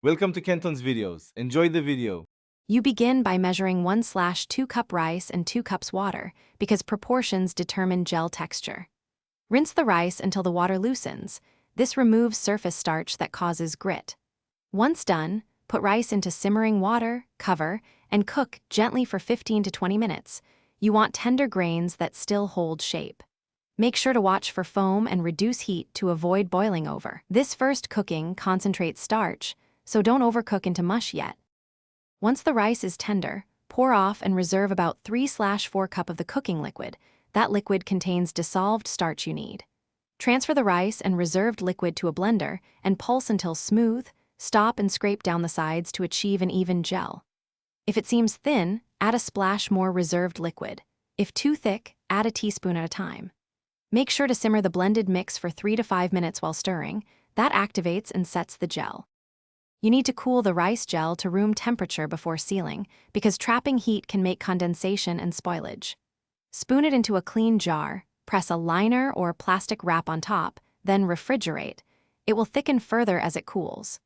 Welcome to Kenton's videos. Enjoy the video. You begin by measuring 1/2 cup rice and 2 cups water because proportions determine gel texture. Rinse the rice until the water loosens. This removes surface starch that causes grit. Once done, put rice into simmering water, cover, and cook gently for 15 to 20 minutes. You want tender grains that still hold shape. Make sure to watch for foam and reduce heat to avoid boiling over. This first cooking concentrates starch, so don't overcook into mush yet. Once the rice is tender, pour off and reserve about 3/4 cup of the cooking liquid. That liquid contains dissolved starch you need. Transfer the rice and reserved liquid to a blender and pulse until smooth. Stop and scrape down the sides to achieve an even gel. If it seems thin, add a splash more reserved liquid. If too thick, add a teaspoon at a time. Make sure to simmer the blended mix for 3 to 5 minutes while stirring. That activates and sets the gel. You need to cool the rice gel to room temperature before sealing, because trapping heat can make condensation and spoilage. Spoon it into a clean jar, press a liner or plastic wrap on top, then refrigerate. It will thicken further as it cools.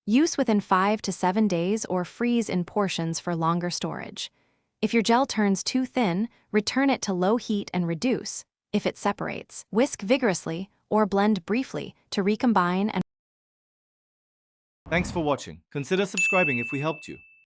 Use within 5 to 7 days or freeze in portions for longer storage. If your gel turns too thin, return it to low heat and reduce. If it separates, whisk vigorously or blend briefly to recombine and Thanks for watching. Consider subscribing if we helped you.